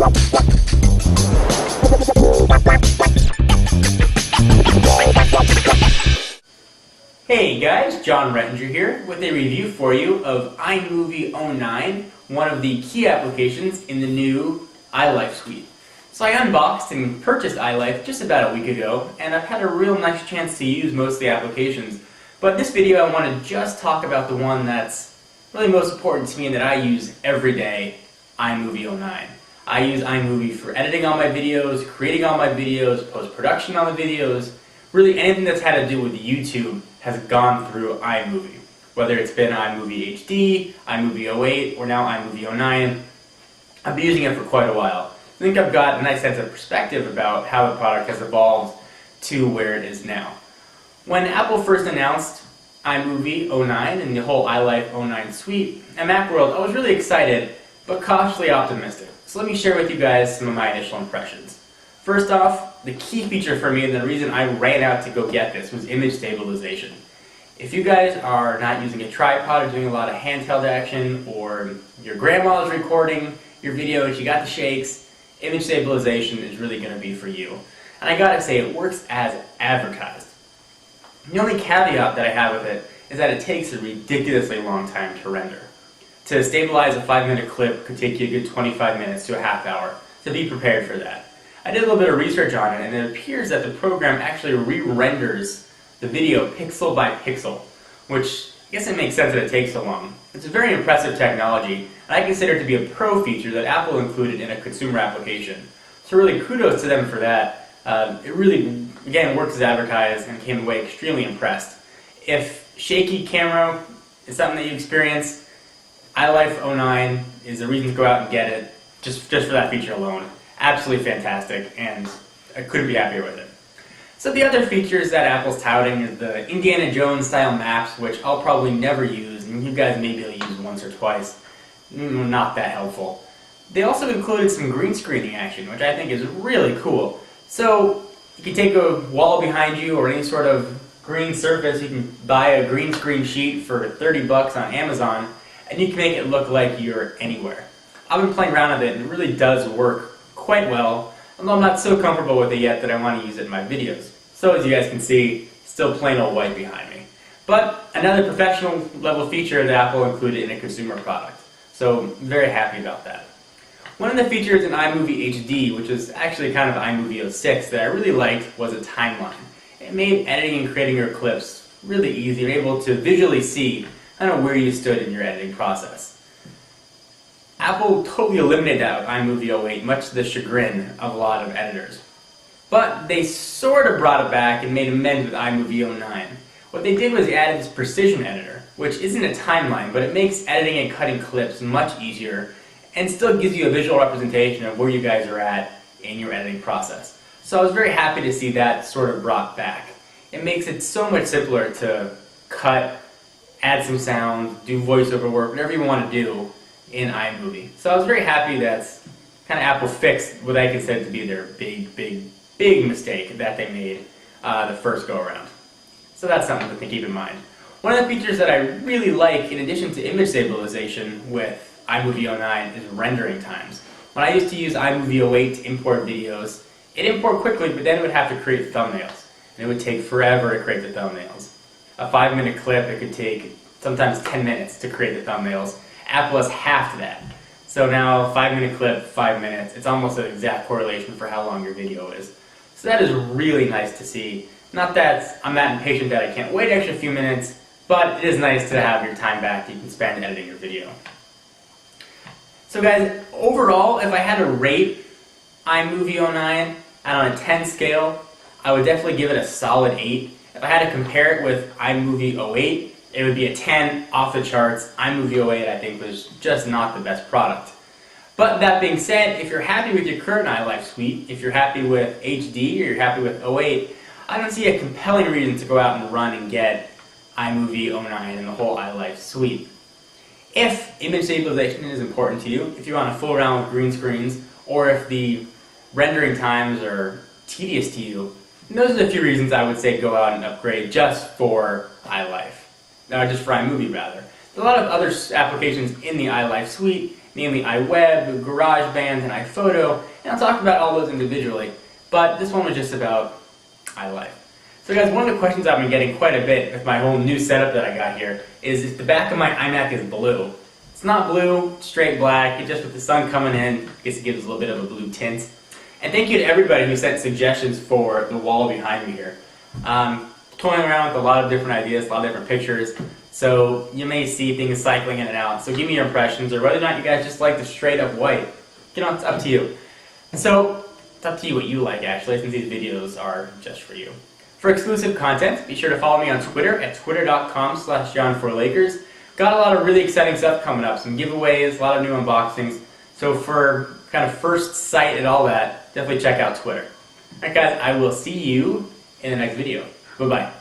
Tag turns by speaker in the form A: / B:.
A: Hey guys, John Rettinger here with a review for you of iMovie 09, one of the key applications in the new iLife suite. So I unboxed and purchased iLife just about a week ago, and I've had a real nice chance to use most of the applications. But this video I want to just talk about the one that's really most important to me and that I use every day, iMovie 09. I use iMovie for editing all my videos, creating all my videos, post-production on the videos. Really anything that's had to do with YouTube has gone through iMovie. Whether it's been iMovie HD, iMovie 08, or now iMovie 09, I've been using it for quite a while. I think I've got a nice sense of perspective about how the product has evolved to where it is now. When Apple first announced iMovie 09 and the whole iLife 09 suite at Macworld, I was really excited, but cautiously optimistic. So let me share with you guys some of my initial impressions. First off, the key feature for me and the reason I ran out to go get this was image stabilization. If you guys are not using a tripod or doing a lot of handheld action, or your grandma is recording your video and she got the shakes, image stabilization is really going to be for you. And I gotta say, it works as advertised. The only caveat that I have with it is that it takes a ridiculously long time to render. To stabilize a 5-minute clip could take you a good 25 minutes to a half hour, so be prepared for that. I did a little bit of research on it, and it appears that the program actually re-renders the video pixel by pixel, which I guess it makes sense that it takes so long. It's a very impressive technology, and I consider it to be a pro feature that Apple included in a consumer application. So really kudos to them for that. It really, again, works as advertised and came away extremely impressed. If shaky camera is something that you experience, iLife 09 is a reason to go out and get it, just for that feature alone. Absolutely fantastic, and I couldn't be happier with it. So the other features that Apple's touting is the Indiana Jones style maps, which I'll probably never use, and you guys maybe will use once or twice. Not that helpful. They also included some green screening action, which I think is really cool. So you can take a wall behind you or any sort of green surface, you can buy a green screen sheet for 30 bucks on Amazon, and you can make it look like you're anywhere. I've been playing around with it, and it really does work quite well, although I'm not so comfortable with it yet that I want to use it in my videos. So as you guys can see, still plain old white behind me. But another professional level feature that Apple included in a consumer product. So very happy about that. One of the features in iMovie HD, which is actually kind of iMovie 06, that I really liked was a timeline. It made editing and creating your clips really easy. You're able to visually see kind of where you stood in your editing process. Apple totally eliminated that with iMovie 08, much to the chagrin of a lot of editors. But they sort of brought it back and made amends with iMovie 09. What they did was they added this precision editor, which isn't a timeline, but it makes editing and cutting clips much easier and still gives you a visual representation of where you guys are at in your editing process. So I was very happy to see that sort of brought back. It makes it so much simpler to cut, add some sound, do voiceover work, whatever you want to do in iMovie. So I was very happy that kind of Apple fixed what I consider to be their big mistake that they made the first go around. So that's something to keep in mind. One of the features that I really like, in addition to image stabilization with iMovie 09, is rendering times. When I used to use iMovie 08 to import videos, it'd import quickly, but then it would have to create thumbnails. And it would take forever to create the thumbnails. A 5-minute clip, it could take sometimes 10 minutes to create the thumbnails. Apple has half that. So now, 5-minute clip, 5 minutes. It's almost an exact correlation for how long your video is. So that is really nice to see. Not that I'm that impatient that I can't wait an extra few minutes, but it is nice to have your time back that you can spend editing your video. So guys, overall, if I had to rate iMovie 09 on a 10 scale, I would definitely give it a solid 8. If I had to compare it with iMovie 08, it would be a 10 off the charts. iMovie 08, I think, was just not the best product. But that being said, if you're happy with your current iLife suite, if you're happy with HD or you're happy with 08, I don't see a compelling reason to go out and run and get iMovie 09 and the whole iLife suite. If image stabilization is important to you, if you want to fool around with green screens, or if the rendering times are tedious to you, those are the few reasons I would say go out and upgrade just for iLife. Just for iMovie rather. There's a lot of other applications in the iLife suite, namely iWeb, GarageBand, and iPhoto, and I'll talk about all those individually, but this one was just about iLife. So guys, one of the questions I've been getting quite a bit with my whole new setup that I got here is if the back of my iMac is blue. It's not blue, straight black, it's just with the sun coming in, I guess it gives a little bit of a blue tint. And thank you to everybody who sent suggestions for the wall behind me here. Toying around with a lot of different ideas, a lot of different pictures, so you may see things cycling in and out. So give me your impressions, or whether or not you guys just like the straight up white. You know, it's up to you. So it's up to you what you like actually, since these videos are just for you. For exclusive content, be sure to follow me on Twitter at twitter.com/John4Lakers. Got a lot of really exciting stuff coming up, some giveaways, a lot of new unboxings. So for kind of first sight at all that, definitely check out Twitter. Alright guys, I will see you in the next video. Bye-bye.